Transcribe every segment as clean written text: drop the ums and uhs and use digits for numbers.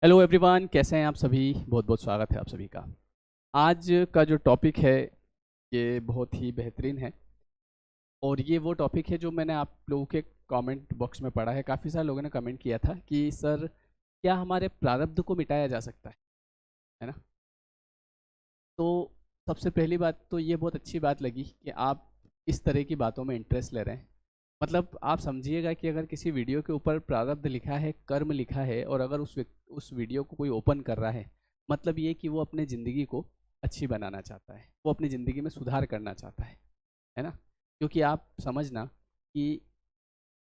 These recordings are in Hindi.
हेलो एवरीवन, कैसे हैं आप सभी। बहुत बहुत स्वागत है आप सभी का। आज का जो टॉपिक है ये बहुत ही बेहतरीन है और ये वो टॉपिक है जो मैंने आप लोगों के कमेंट बॉक्स में पढ़ा है। काफ़ी सारे लोगों ने कमेंट किया था कि सर क्या हमारे प्रारब्ध को मिटाया जा सकता है ना। तो सबसे पहली बात तो ये बहुत अच्छी बात लगी कि आप इस तरह की बातों में इंटरेस्ट ले रहे हैं। मतलब आप समझिएगा कि अगर किसी वीडियो के ऊपर प्रारब्ध लिखा है, कर्म लिखा है, और अगर उस वीडियो को कोई ओपन कर रहा है, मतलब ये कि वो अपने ज़िंदगी को अच्छी बनाना चाहता है, वो अपनी ज़िंदगी में सुधार करना चाहता है ना। क्योंकि आप समझना कि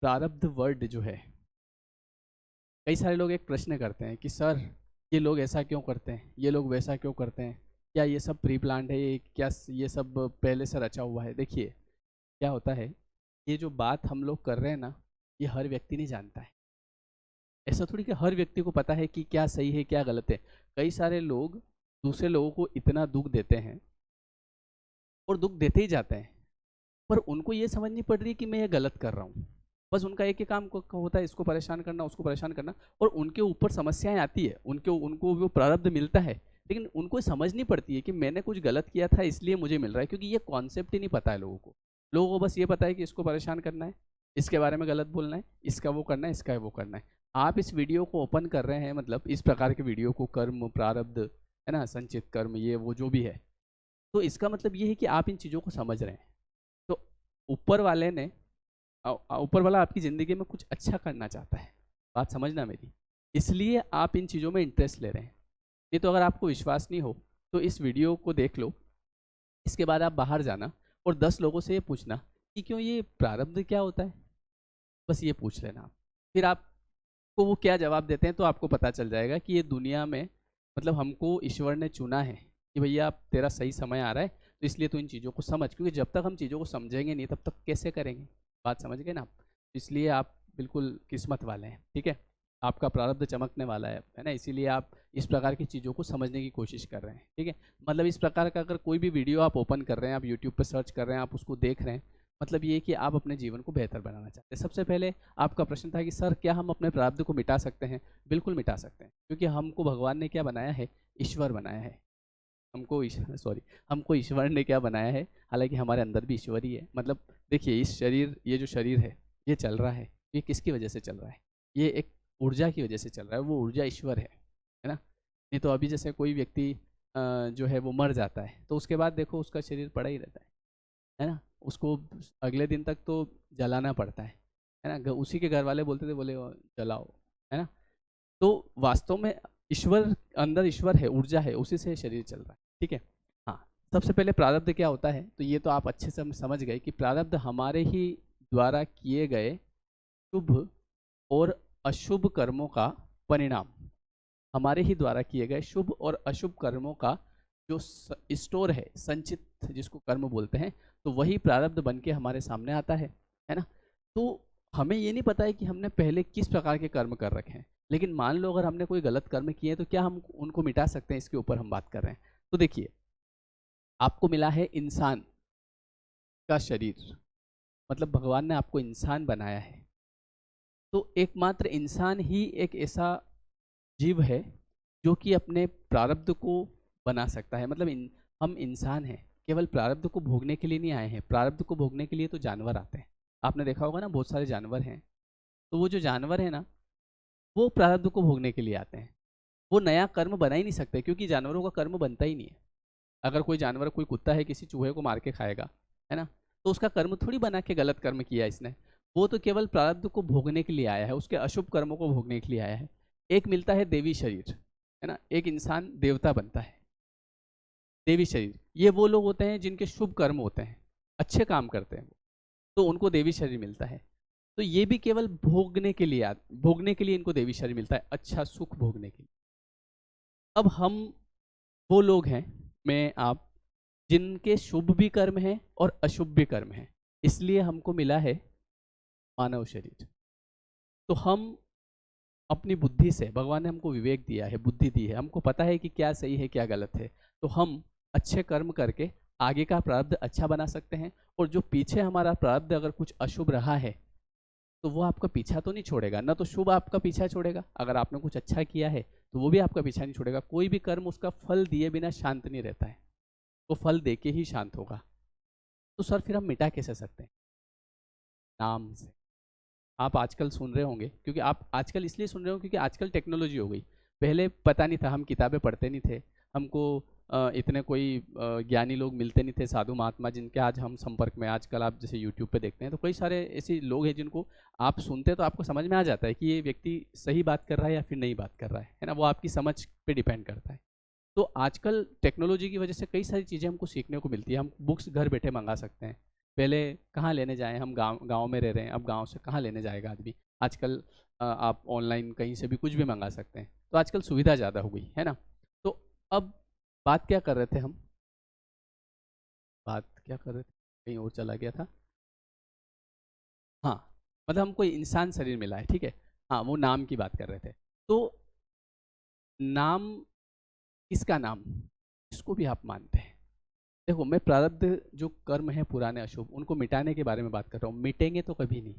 प्रारब्ध वर्ड जो है, कई सारे लोग एक प्रश्न करते हैं कि सर ये लोग ऐसा क्यों करते हैं, ये लोग वैसा क्यों करते हैं, क्या ये सब प्री प्लान्ड है, क्या ये सब पहले से रचा हुआ है। देखिए क्या होता है, ये जो बात हम लोग कर रहे हैं ना, ये हर व्यक्ति नहीं जानता है। ऐसा थोड़ी कि हर व्यक्ति को पता है कि क्या सही है क्या गलत है। कई सारे लोग दूसरे लोगों को इतना दुख देते हैं और दुख देते ही जाते हैं, पर उनको ये समझ नहीं पड़ रही कि मैं ये गलत कर रहा हूँ। बस उनका एक ही काम होता है, इसको परेशान करना, उसको परेशान करना, और उनके ऊपर समस्याएं आती है, उनके उनको वो प्रारब्ध मिलता है, लेकिन उनको समझ नहीं पड़ती है कि मैंने कुछ गलत किया था इसलिए मुझे मिल रहा है। क्योंकि ये कॉन्सेप्ट ही नहीं पता है लोगों को। लोगों को बस ये पता है कि इसको परेशान करना है, इसके बारे में गलत बोलना है, इसका वो करना है, इसका वो करना है। आप इस वीडियो को ओपन कर रहे हैं, मतलब इस प्रकार के वीडियो को, कर्म प्रारब्ध है ना, संचित कर्म, ये वो जो भी है, तो इसका मतलब ये है कि आप इन चीज़ों को समझ रहे हैं। तो ऊपर वाले ने ऊपर वाला आपकी ज़िंदगी में कुछ अच्छा करना चाहता है, बात समझना मेरी, इसलिए आप इन चीज़ों में इंटरेस्ट ले रहे हैं। नहीं तो अगर आपको विश्वास नहीं हो तो इस वीडियो को देख लो, इसके बाद आप बाहर जाना और 10 लोगों से ये पूछना कि क्यों ये प्रारब्ध क्या होता है, बस ये पूछ लेना आप। फिर आपको वो क्या जवाब देते हैं तो आपको पता चल जाएगा कि ये दुनिया में, मतलब हमको ईश्वर ने चुना है कि भैया अब तेरा सही समय आ रहा है, तो इसलिए तो इन चीज़ों को समझ, क्योंकि जब तक हम चीज़ों को समझेंगे नहीं तब तक कैसे करेंगे। बात समझ गए ना आप। इसलिए आप बिल्कुल किस्मत वाले हैं, ठीक है। आपका प्रारब्ध चमकने वाला है ना, इसीलिए आप इस प्रकार की चीज़ों को समझने की कोशिश कर रहे हैं, ठीक है। मतलब इस प्रकार का अगर कोई भी वीडियो आप ओपन कर रहे हैं, आप यूट्यूब पर सर्च कर रहे हैं, आप उसको देख रहे हैं, मतलब ये कि आप अपने जीवन को बेहतर बनाना चाहते हैं। सबसे पहले आपका प्रश्न था कि सर क्या हम अपने प्रारब्ध को मिटा सकते हैं। बिल्कुल मिटा सकते हैं, क्योंकि हमको भगवान ने क्या बनाया है, ईश्वर बनाया है। हमको ईश्वर ने क्या बनाया है, हालांकि हमारे अंदर भी ईश्वर ही है। मतलब देखिए, ये जो शरीर है, ये चल रहा है, ये किसकी वजह से चल रहा है, ये एक ऊर्जा की वजह से चल रहा है, वो ऊर्जा ईश्वर है ना। नहीं तो अभी जैसे कोई व्यक्ति जो है वो मर जाता है, तो उसके बाद देखो उसका शरीर पड़ा ही रहता है ना। उसको अगले दिन तक तो जलाना पड़ता है ना। उसी के घर वाले बोलते थे, बोले जलाओ, है ना। तो वास्तव में ईश्वर, अंदर ईश्वर है, ऊर्जा है, उसी से शरीर चल रहा है, ठीक है। हाँ, सबसे पहले प्रारब्ध क्या होता है, तो ये तो आप अच्छे से समझ गए कि प्रारब्ध हमारे ही द्वारा किए गए शुभ और अशुभ कर्मों का परिणाम, हमारे ही द्वारा किए गए शुभ और अशुभ कर्मों का जो स्टोर है, संचित जिसको कर्म बोलते हैं, तो वही प्रारब्ध बन के हमारे सामने आता है ना। तो हमें ये नहीं पता है कि हमने पहले किस प्रकार के कर्म कर रखे हैं, लेकिन मान लो अगर हमने कोई गलत कर्म किए हैं तो क्या हम उनको मिटा सकते हैं, इसके ऊपर हम बात कर रहे हैं। तो देखिए, आपको मिला है इंसान का शरीर, मतलब भगवान ने आपको इंसान बनाया है। तो एकमात्र इंसान ही एक ऐसा जीव है जो कि अपने प्रारब्ध को बना सकता है। मतलब हम इंसान हैं, केवल प्रारब्ध को भोगने के लिए नहीं आए हैं। प्रारब्ध को भोगने के लिए तो जानवर आते हैं, आपने देखा होगा ना, बहुत सारे जानवर हैं। तो वो जो जानवर है ना, वो प्रारब्ध को भोगने के लिए आते हैं। वो नया कर्म बना ही नहीं सकते, क्योंकि जानवरों का कर्म बनता ही नहीं है। अगर कोई जानवर, कोई कुत्ता है, किसी चूहे को मार के खाएगा, है ना, तो उसका कर्म थोड़ी बना के गलत कर्म किया इसने। वो तो केवल प्रारब्ध को भोगने के लिए आया है, उसके अशुभ कर्मों को भोगने के लिए आया है। एक मिलता है देवी शरीर, है ना, एक इंसान देवता बनता है। देवी शरीर, ये वो लोग होते हैं जिनके शुभ कर्म होते हैं, अच्छे काम करते हैं, तो उनको देवी शरीर मिलता है। तो ये भी केवल भोगने के लिए इनको देवी शरीर मिलता है, अच्छा सुख भोगने के लिए। अब हम वो लोग हैं, मैं आप, जिनके शुभ भी कर्म हैं और अशुभ भी कर्म हैं, इसलिए हमको मिला है मानव शरीर। तो हम अपनी बुद्धि से, भगवान ने हमको विवेक दिया है, बुद्धि दी है, हमको पता है कि क्या सही है क्या गलत है। तो हम अच्छे कर्म करके आगे का प्रारब्ध अच्छा बना सकते हैं, और जो पीछे हमारा प्रारब्ध अगर कुछ अशुभ रहा है तो वो आपका पीछा तो नहीं छोड़ेगा, ना तो शुभ आपका पीछा छोड़ेगा। अगर आपने कुछ अच्छा किया है तो वो भी आपका पीछा नहीं छोड़ेगा। कोई भी कर्म उसका फल दिए बिना शांत नहीं रहता है, वो फल दे के ही शांत होगा। तो सर फिर हम मिटा कैसे सकते हैं? नाम से। आप आजकल सुन रहे होंगे, क्योंकि आप आजकल इसलिए सुन रहे हो क्योंकि आजकल टेक्नोलॉजी हो गई। पहले पता नहीं था, हम किताबें पढ़ते नहीं थे, हमको इतने कोई ज्ञानी लोग मिलते नहीं थे, साधु महात्मा जिनके आज हम संपर्क में, आजकल आप जैसे यूट्यूब पे देखते हैं तो कई सारे ऐसे लोग हैं जिनको आप सुनते तो आपको समझ में आ जाता है कि ये व्यक्ति सही बात कर रहा है या फिर नहीं बात कर रहा है ना, वो आपकी समझ पे डिपेंड करता है। तो आजकल टेक्नोलॉजी की वजह से कई सारी चीज़ें हमको सीखने को मिलती है। हम बुक्स घर बैठे मंगा सकते हैं। पहले कहाँ लेने जाएँ, हम गाँव में रह रहे हैं, अब गाँव से कहाँ लेने जाएगा आदमी। आजकल आप ऑनलाइन कहीं से भी कुछ भी मंगा सकते हैं। तो आजकल सुविधा ज़्यादा हो गई है ना। तो अब बात क्या कर रहे थे हम, बात क्या कर रहे थे, कहीं और चला गया था। हाँ, मतलब हमको इंसान शरीर मिला है, ठीक है। हाँ, वो नाम की बात कर रहे थे। तो नाम, किसका नाम, जिसको भी आप मानते हैं। देखो, मैं प्रारब्ध जो कर्म है पुराने अशुभ, उनको मिटाने के बारे में बात कर रहा हूँ। मिटेंगे तो कभी नहीं,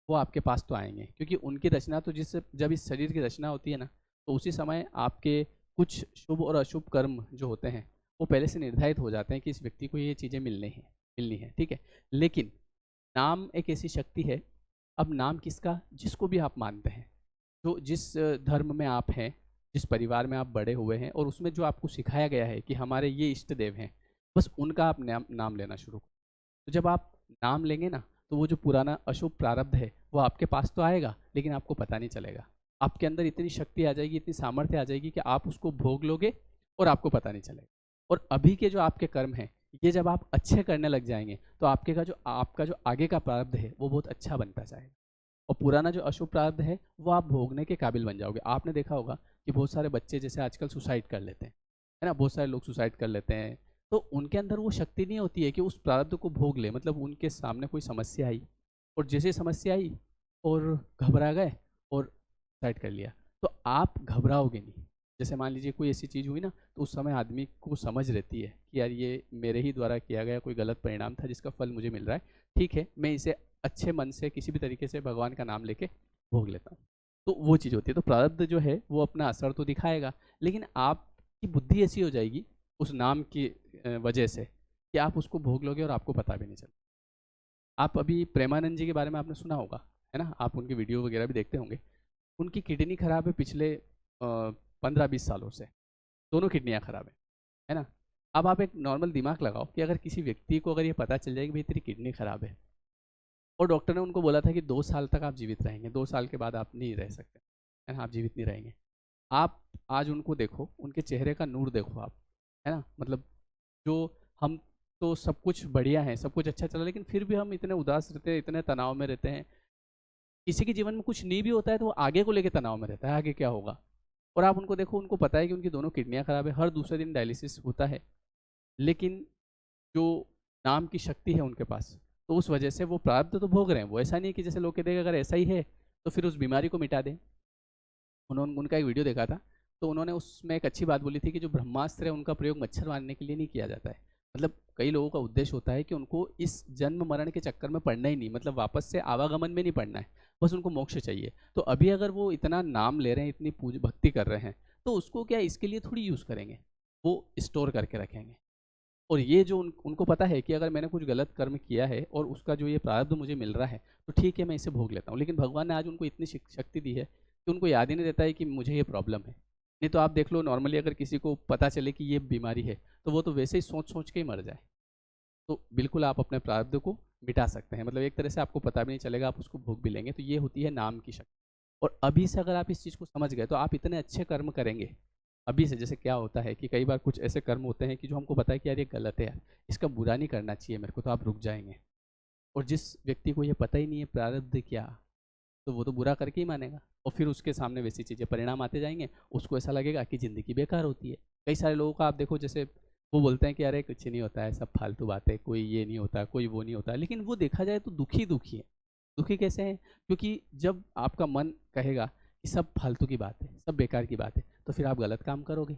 वो आपके पास तो आएंगे, क्योंकि उनकी रचना तो जिस जब इस शरीर की रचना होती है ना, तो उसी समय आपके कुछ शुभ और अशुभ कर्म जो होते हैं वो पहले से निर्धारित हो जाते हैं कि इस व्यक्ति को ये चीज़ें मिलनी है, ठीक है। लेकिन नाम एक ऐसी शक्ति है। अब नाम किसका, जिसको भी आप मानते हैं, जो जिस धर्म में आप हैं, जिस परिवार में आप बड़े हुए हैं, और उसमें जो आपको सिखाया गया है कि हमारे ये इष्ट देव हैं, बस उनका आप नाम लेना शुरू करो। तो जब आप नाम लेंगे ना, तो वो जो पुराना अशुभ प्रारब्ध है वो आपके पास तो आएगा, लेकिन आपको पता नहीं चलेगा। आपके अंदर इतनी शक्ति आ जाएगी, इतनी सामर्थ्य आ जाएगी कि आप उसको भोग लोगे और आपको पता नहीं चलेगा। और अभी के जो आपके कर्म हैं, ये जब आप अच्छे करने लग जाएंगे तो आपका जो आगे का प्रारब्ध है वो बहुत अच्छा बनता जाएगा, और पुराना जो अशुभ प्रारब्ध है वो आप भोगने के काबिल बन जाओगे। आपने देखा होगा कि बहुत सारे बच्चे जैसे आजकल सुसाइड कर लेते हैं, है ना, बहुत सारे लोग सुसाइड कर लेते हैं। तो उनके अंदर वो शक्ति नहीं होती है कि उस प्रारब्ध को भोग ले। मतलब उनके सामने कोई समस्या आई, और जैसे समस्या आई और घबरा गए और सुसाइड कर लिया। तो आप घबराओगे नहीं। जैसे मान लीजिए कोई ऐसी चीज़ हुई ना, तो उस समय आदमी को समझ रहती है कि यार ये मेरे ही द्वारा किया गया कोई गलत परिणाम था जिसका फल मुझे मिल रहा है, ठीक है, मैं इसे अच्छे मन से किसी भी तरीके से भगवान का नाम लेके भोग लेता हूँ। तो वो चीज़ होती है। तो प्रारब्ध जो है वो अपना असर तो दिखाएगा, लेकिन आपकी बुद्धि ऐसी हो जाएगी उस नाम की वजह से कि आप उसको भोग लोगे और आपको पता भी नहीं चलेगा। आप अभी प्रेमानंद जी के बारे में आपने सुना होगा, है ना, आप उनकी वीडियो वगैरह भी देखते होंगे। उनकी किडनी खराब है पिछले 15-20 सालों से, दोनों किडनियाँ खराब है ना। अब आप एक नॉर्मल दिमाग लगाओ कि अगर किसी व्यक्ति को अगर ये पता चल जाए कि भाई तेरी किडनी खराब है, और डॉक्टर ने उनको बोला था कि 2 साल तक आप जीवित रहेंगे, 2 साल के बाद आप नहीं रह सकते, है ना, आप जीवित नहीं रहेंगे। आप आज उनको देखो, उनके चेहरे का नूर देखो आप, है ना। मतलब जो हम तो सब कुछ बढ़िया है, सब कुछ अच्छा चला, लेकिन फिर भी हम इतने उदास रहते हैं, इतने तनाव में रहते हैं। किसी के जीवन में कुछ नहीं भी होता है तो वो आगे को लेकर तनाव में रहता है, आगे क्या होगा। और आप उनको देखो, उनको पता है कि उनकी दोनों किडनियाँ खराब है, हर दूसरे दिन डायलिसिस होता है, लेकिन जो नाम की शक्ति है उनके पास, तो उस वजह से वो प्रारब्ध तो भोग रहे हैं। वो ऐसा नहीं है कि जैसे लोग कहते हैं अगर ऐसा ही है तो फिर उस बीमारी को मिटा दें। उन्होंने उनका एक वीडियो देखा था, तो उन्होंने उसमें एक अच्छी बात बोली थी कि जो ब्रह्मास्त्र है उनका प्रयोग मच्छर मारने के लिए नहीं किया जाता है। मतलब कई लोगों का उद्देश्य होता है कि उनको इस जन्म मरण के चक्कर में पड़ना ही नहीं, मतलब वापस से आवागमन में नहीं पड़ना है, बस उनको मोक्ष चाहिए। तो अभी अगर वो इतना नाम ले रहे हैं, इतनी पूज भक्ति कर रहे हैं, तो उसको क्या इसके लिए थोड़ी यूज़ करेंगे, वो स्टोर करके रखेंगे। और ये जो उनको पता है कि अगर मैंने कुछ गलत कर्म किया है और उसका जो ये प्रारब्ध मुझे मिल रहा है, तो ठीक है मैं इसे भोग लेता हूँ। लेकिन भगवान ने आज उनको इतनी शक्ति दी है कि उनको याद ही नहीं रहता है कि मुझे ये प्रॉब्लम है। नहीं तो आप देख लो, नॉर्मली अगर किसी को पता चले कि ये बीमारी है, तो वो तो वैसे ही सोच सोच के ही मर जाए। तो बिल्कुल आप अपने प्रारब्ध को मिटा सकते हैं, मतलब एक तरह से आपको पता भी नहीं चलेगा, आप उसको भोग भी लेंगे। तो ये होती है नाम की शक्ति। और अभी से अगर आप इस चीज़ को समझ गए तो आप इतने अच्छे कर्म करेंगे अभी से। जैसे क्या होता है कि कई बार कुछ ऐसे कर्म होते हैं कि जो हमको पता है कि यार ये गलत है यार, इसका बुरा नहीं करना चाहिए मेरे को, तो आप रुक जाएंगे। और जिस व्यक्ति को ये पता ही नहीं है प्रारब्ध क्या, तो वो तो बुरा करके ही मानेगा, और फिर उसके सामने वैसी चीज़ें परिणाम आते जाएंगे, उसको ऐसा लगेगा कि ज़िंदगी बेकार होती है। कई सारे लोगों का आप देखो, जैसे वो बोलते हैं कि अरे कुछ नहीं होता है, सब फालतू बातें, कोई ये नहीं होता, कोई वो नहीं होता, लेकिन वो देखा जाए तो दुखी दुखी है। दुखी कैसे हैं? क्योंकि जब आपका मन कहेगा कि सब फालतू की बात है, सब बेकार की बात है, तो फिर आप गलत काम करोगे,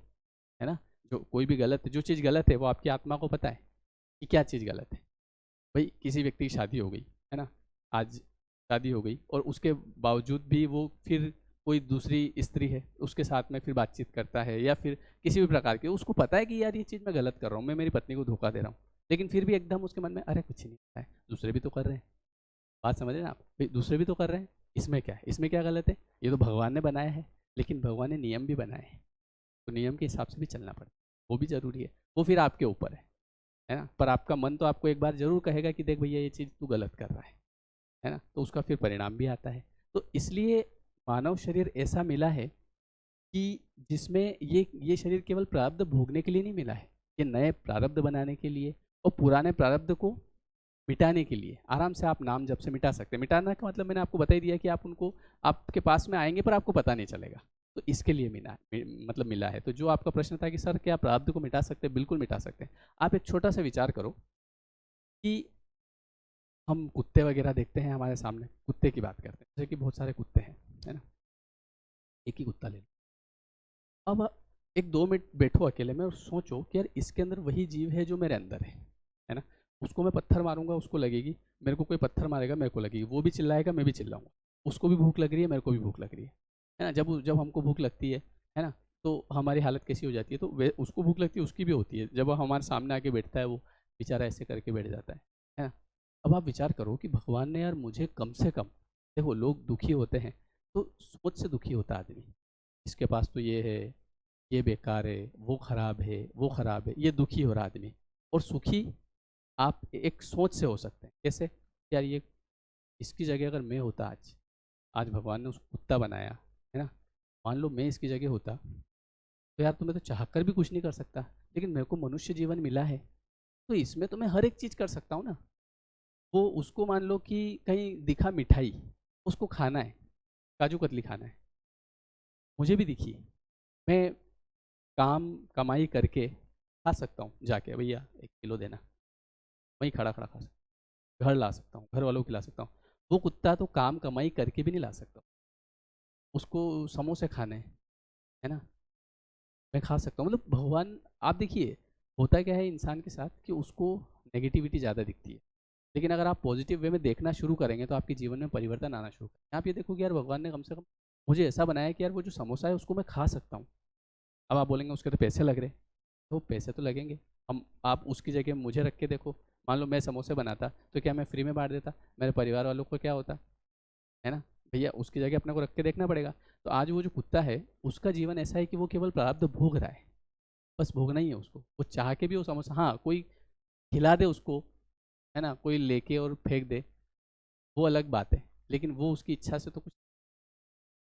है ना। जो कोई भी गलत, जो चीज़ गलत है वो आपकी आत्मा को पता है कि क्या चीज़ गलत है। भाई किसी व्यक्ति की शादी हो गई, है ना, आज शादी हो गई, और उसके बावजूद भी वो फिर कोई दूसरी स्त्री है उसके साथ में फिर बातचीत करता है, या फिर किसी भी प्रकार के, उसको पता है कि यार ये चीज़ मैं गलत कर रहा हूँ, मैं मेरी पत्नी को धोखा दे रहा हूँ, लेकिन फिर भी एकदम उसके मन में अरे कुछ नहीं होता है, दूसरे भी तो कर रहे हैं। बात समझ रहे हैं आप, भाई दूसरे भी तो कर रहे हैं, इसमें क्या है, इसमें क्या गलत है, ये तो भगवान ने बनाया है। लेकिन भगवान ने नियम भी बनाए हैं, तो नियम के हिसाब से भी चलना पड़ता है, वो भी ज़रूरी है। वो फिर आपके ऊपर है ना। पर आपका मन तो आपको एक बार ज़रूर कहेगा कि देख भैया ये चीज़ तू गलत कर रहा है ना। तो उसका फिर परिणाम भी आता है। तो इसलिए मानव शरीर ऐसा मिला है कि जिसमें ये शरीर केवल प्रारब्ध भोगने के लिए नहीं मिला है, ये नए प्रारब्ध बनाने के लिए और पुराने प्रारब्ध को मिटाने के लिए। आराम से आप नाम जब से मिटा सकते हैं। मिटाना का मतलब मैंने आपको बता ही दिया कि आप उनको, आपके पास में आएंगे पर आपको पता नहीं चलेगा। तो इसके लिए मतलब मिला है। तो जो आपका प्रश्न था कि सर क्या प्रारब्ध को मिटा सकते हैं, बिल्कुल मिटा सकते हैं। आप एक छोटा सा विचार करो कि हम कुत्ते वगैरह देखते हैं हमारे सामने, कुत्ते की बात करते हैं, जैसे कि बहुत सारे कुत्ते हैं, है ना। एक ही कुत्ता ले लो, अब एक 2 मिनट बैठो अकेले में और सोचो कि यार इसके अंदर वही जीव है जो मेरे अंदर है ना। उसको मैं पत्थर मारूंगा उसको लगेगी, मेरे को कोई पत्थर मारेगा मेरे को लगेगी, वो भी चिल्लाएगा मैं भी चिल्लाऊंगा, उसको भी भूख लग रही है मेरे को भी भूख लग रही है ना। जब जब हमको भूख लगती है ना, तो हमारी हालत कैसी हो जाती है, तो वे उसको भूख लगती है उसकी भी होती है। जब वो हमारे सामने आके बैठता है वो बेचारा ऐसे करके बैठ जाता है ना। अब आप विचार करो कि भगवान ने यार मुझे कम से कम, देखो लोग दुखी होते हैं तो सोच से दुखी होता आदमी, इसके पास तो ये है, ये बेकार है, वो खराब है, वो खराब है, ये दुखी हो रहा आदमी। और सुखी आप एक सोच से हो सकते हैं। कैसे, यार ये इसकी जगह अगर मैं होता, आज आज भगवान ने उसको कुत्ता बनाया है ना, मान लो मैं इसकी जगह होता, तो यार तुम्हें तो चाह कर भी कुछ नहीं कर सकता, लेकिन मेरे को मनुष्य जीवन मिला है तो इसमें तो मैं हर एक चीज़ कर सकता हूँ ना। वो उसको मान लो कि कहीं दिखा मिठाई, उसको खाना है, काजू कतली खाना है, मुझे भी दिखी, मैं काम कमाई करके खा सकता हूँ, जाके भैया 1 किलो देना, वहीं खड़ा खड़ा खा सकता हूँ, घर ला सकता हूँ, घर वालों को खिला सकता हूँ। वो कुत्ता तो काम कमाई करके भी नहीं ला सकता, उसको समोसे खाने है ना, मैं खा सकता हूँ। मतलब भगवान, आप देखिए होता क्या है इंसान के साथ कि उसको नेगेटिविटी ज़्यादा दिखती है, लेकिन अगर आप पॉजिटिव वे में देखना शुरू करेंगे तो आपके जीवन में परिवर्तन आना शुरू करेंगे। आप ये देखो कि यार भगवान ने कम से कम मुझे ऐसा बनाया कि यार वो जो समोसा है उसको मैं खा सकता हूँ। अब आप बोलेंगे उसके तो पैसे लग रहे, तो पैसे तो लगेंगे। हम आप उसकी जगह मुझे रख के देखो, मान लो मैं समोसे बनाता तो क्या मैं फ्री में बांट देता, मेरे परिवार वालों को क्या होता, है ना। भैया उसकी जगह अपने को रख के देखना पड़ेगा। तो आज वो जो कुत्ता है उसका जीवन ऐसा है कि वो केवल प्रारब्ध भोग रहा है, बस भोगना ही है उसको। वो चाह के भी वो समोसा, हाँ कोई खिला दे उसको, है ना, कोई लेके और फेंक दे, वो अलग बात है, लेकिन वो उसकी इच्छा से तो कुछ।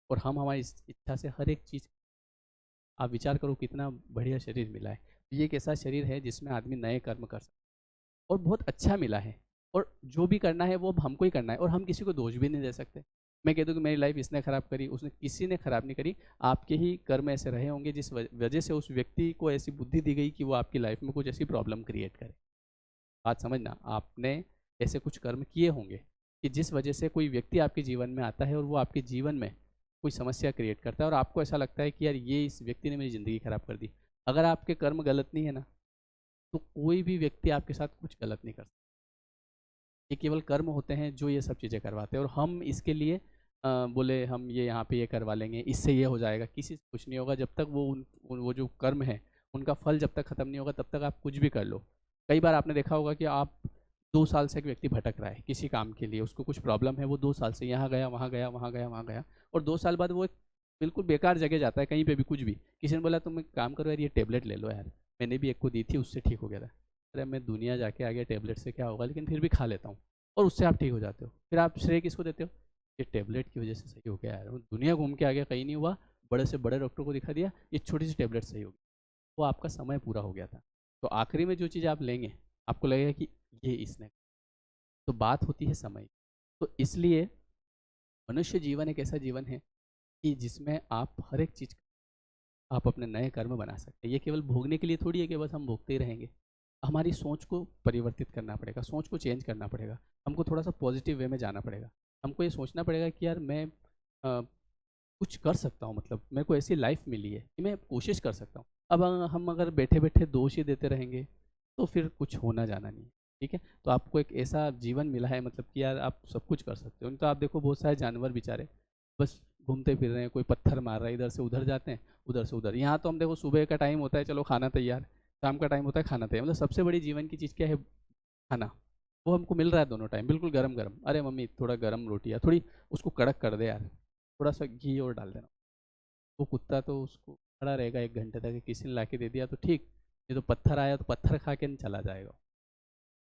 और हम हमारी इच्छा से हर एक चीज़, आप विचार करो कितना बढ़िया शरीर मिला है। ये एक ऐसा शरीर है जिसमें आदमी नए कर्म कर सकता है और बहुत अच्छा मिला है। और जो भी करना है वो अब हमको ही करना है, और हम किसी को दोष भी नहीं दे सकते। मैं कहता हूँ कि मेरी लाइफ इसने ख़राब करी, उसने, किसी ने ख़राब नहीं करी, आपके ही कर्म ऐसे रहे होंगे जिस वजह से उस व्यक्ति को ऐसी बुद्धि दी गई कि वो आपकी लाइफ में कुछ ऐसी प्रॉब्लम क्रिएट करे। बात समझना, आपने ऐसे कुछ कर्म किए होंगे कि जिस वजह से कोई व्यक्ति आपके जीवन में आता है और वो आपके जीवन में कोई समस्या क्रिएट करता है, और आपको ऐसा लगता है कि यार ये इस व्यक्ति ने मेरी ज़िंदगी ख़राब कर दी। अगर आपके कर्म गलत नहीं है ना, तो कोई भी व्यक्ति आपके साथ कुछ गलत नहीं कर सकता। ये केवल कर्म होते हैं जो ये सब चीज़ें करवाते हैं, और हम इसके लिए बोले हम ये यहाँ पे ये करवा लेंगे, इससे ये हो जाएगा, किसी से कुछ नहीं होगा। जब तक वो वो जो कर्म है उनका फल जब तक ख़त्म नहीं होगा तब तक आप कुछ भी कर लो। कई बार आपने देखा होगा कि आप 2 साल से एक व्यक्ति भटक रहा है किसी काम के लिए, उसको कुछ प्रॉब्लम है, वो 2 साल से यहाँ गया वहाँ गया वहाँ गया वहाँ गया, और 2 साल बाद वो एक बिल्कुल बेकार जगह जाता है, कहीं पे भी कुछ भी। किसी ने बोला तुम एक काम करो यार ये टेबलेट ले लो यार, मैंने भी एक को दी थी उससे ठीक हो गया था। अरे मैं दुनिया जाके आ गया, टेबलेट से क्या होगा, लेकिन फिर भी खा लेता हूँ, और उससे आप ठीक हो जाते हो। फिर आप श्रेय किसको देते हो, ये टेबलेट की वजह से सही हो गया यार, वो दुनिया घूम के आ गया, कहीं नहीं हुआ, बड़े से बड़े डॉक्टर को दिखा दिया, ये छोटी सी टेबलेट सही हो गई। वो आपका समय पूरा हो गया था। तो आखिरी में जो चीज़ आप लेंगे आपको लगेगा कि ये इसने, तो बात होती है समय की। तो इसलिए मनुष्य जीवन एक ऐसा जीवन है कि जिसमें आप हर एक चीज़, आप अपने नए कर्म बना सकते हैं। ये केवल भोगने के लिए थोड़ी है कि बस हम भोगते ही रहेंगे। हमारी सोच को परिवर्तित करना पड़ेगा, सोच को चेंज करना पड़ेगा, हमको थोड़ा सा पॉजिटिव वे में जाना पड़ेगा। हमको ये सोचना पड़ेगा कि यार मैं कुछ कर सकता हूँ, मतलब मेरे को ऐसी लाइफ मिली है कि मैं कोशिश कर सकता हूँ। अब हम अगर बैठे बैठे दोष ही देते रहेंगे तो फिर कुछ होना जाना नहीं है। ठीक है, तो आपको एक ऐसा जीवन मिला है, मतलब कि यार आप सब कुछ कर सकते हो। नहीं तो आप देखो बहुत सारे जानवर बेचारे बस घूमते फिर रहे हैं, कोई पत्थर मार रहा है, इधर से उधर जाते हैं, उधर से उधर। यहाँ तो हम देखो सुबह का टाइम होता है, चलो खाना तैयार, शाम का टाइम होता है खाना तैयार। मतलब सबसे बड़ी जीवन की चीज़ क्या है? खाना। वो हमको मिल रहा है दोनों टाइम बिल्कुल गरम गरम। अरे मम्मी थोड़ा गरम रोटी यार, थोड़ी उसको कड़क कर दे यार, थोड़ा सा घी और डाल देना। वो कुत्ता तो उसको खड़ा रहेगा 1 घंटे तक, किसी ने ला के दे दिया तो ठीक, ये तो पत्थर आया तो पत्थर खा के नहीं चला जाएगा।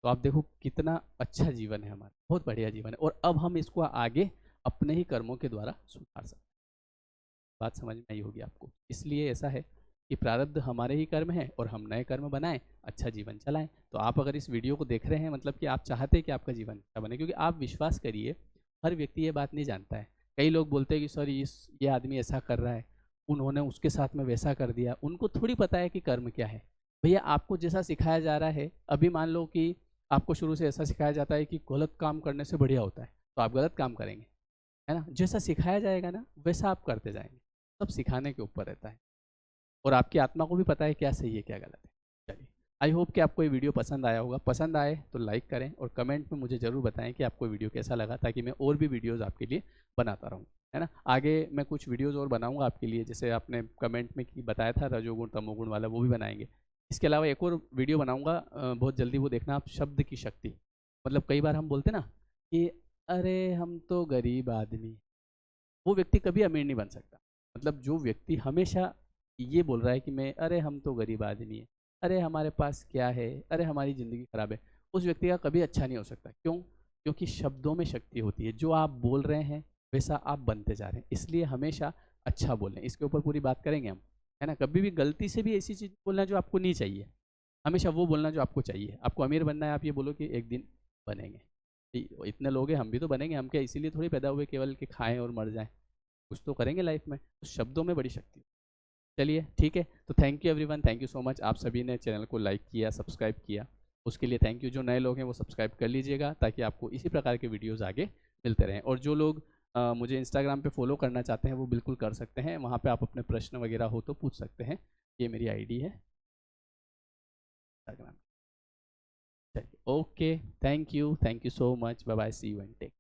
तो आप देखो कितना अच्छा जीवन है हमारा, बहुत बढ़िया जीवन है। और अब हम इसको आगे अपने ही कर्मों के द्वारा सुधार सकते हैं। बात समझ में आई होगी आपको। इसलिए ऐसा है कि प्रारब्ध हमारे ही कर्म है और हम नए कर्म बनाएं, अच्छा जीवन चलाएं। तो आप अगर इस वीडियो को देख रहे हैं, मतलब कि आप चाहते हैं कि आपका जीवन अच्छा बने, क्योंकि आप विश्वास करिए हर व्यक्ति ये बात नहीं जानता है। कई लोग बोलते हैं कि सर ये आदमी ऐसा कर रहा है, उन्होंने उसके साथ में वैसा कर दिया। उनको थोड़ी पता है कि कर्म क्या है। भैया आपको जैसा सिखाया जा रहा है, अभी मान लो कि आपको शुरू से ऐसा सिखाया जाता है कि गलत काम करने से बढ़िया होता है, तो आप गलत काम करेंगे, है ना। जैसा सिखाया जाएगा ना वैसा आप करते जाएंगे। सब सिखाने के ऊपर रहता है, और आपकी आत्मा को भी पता है क्या सही है क्या गलत है। चलिए, आई होप कि आपको ये वीडियो पसंद आया होगा। पसंद आए तो लाइक करें और कमेंट में मुझे ज़रूर बताएं कि आपको वीडियो कैसा लगा, ताकि मैं और भी वीडियोज़ आपके लिए बनाता रहूँ, है ना। आगे मैं कुछ वीडियोज़ और बनाऊँगा आपके लिए, जैसे आपने कमेंट में की बताया था रजोगुण तमोगुण वाला, वो भी बनाएंगे। इसके अलावा एक और वीडियो बनाऊँगा बहुत जल्दी, वो देखना आप, शब्द की शक्ति। मतलब कई बार हम बोलते ना कि अरे हम तो गरीब आदमी, वो व्यक्ति कभी अमीर नहीं बन सकता। मतलब जो व्यक्ति हमेशा ये बोल रहा है कि मैं, अरे हम तो गरीब आदमी है, अरे हमारे पास क्या है, अरे हमारी ज़िंदगी खराब है, उस व्यक्ति का कभी अच्छा नहीं हो सकता। क्यों? क्योंकि शब्दों में शक्ति होती है। जो आप बोल रहे हैं वैसा आप बनते जा रहे हैं। इसलिए हमेशा अच्छा बोलें। इसके ऊपर पूरी बात करेंगे हम, है ना। कभी भी गलती से भी ऐसी चीज़ बोलना जो आपको नहीं चाहिए, हमेशा वो बोलना जो आपको चाहिए। आपको अमीर बनना है, आप ये बोलो कि एक दिन बनेंगे। इतने लोग हैं, हम भी तो बनेंगे। हम क्या इसीलिए थोड़ी पैदा हुए केवल कि खाएं और मर जाएं, कुछ तो करेंगे लाइफ में। तो शब्दों में बड़ी शक्ति है। चलिए ठीक है, तो thank you everyone, thank you so much. आप सभी ने चैनल को लाइक किया, सब्सक्राइब किया, उसके लिए थैंक यू। जो नए लोग हैं वो सब्सक्राइब कर लीजिएगा, ताकि आपको इसी प्रकार के वीडियोज़ आगे मिलते रहें। और जो लोग मुझे इंस्टाग्राम पे फॉलो करना चाहते हैं वो बिल्कुल कर सकते हैं, वहाँ पे आप अपने प्रश्न वगैरह हो तो पूछ सकते हैं। ये मेरी आईडी है इंस्टाग्राम। चलिए okay, thank you so much, bye bye, see you and take.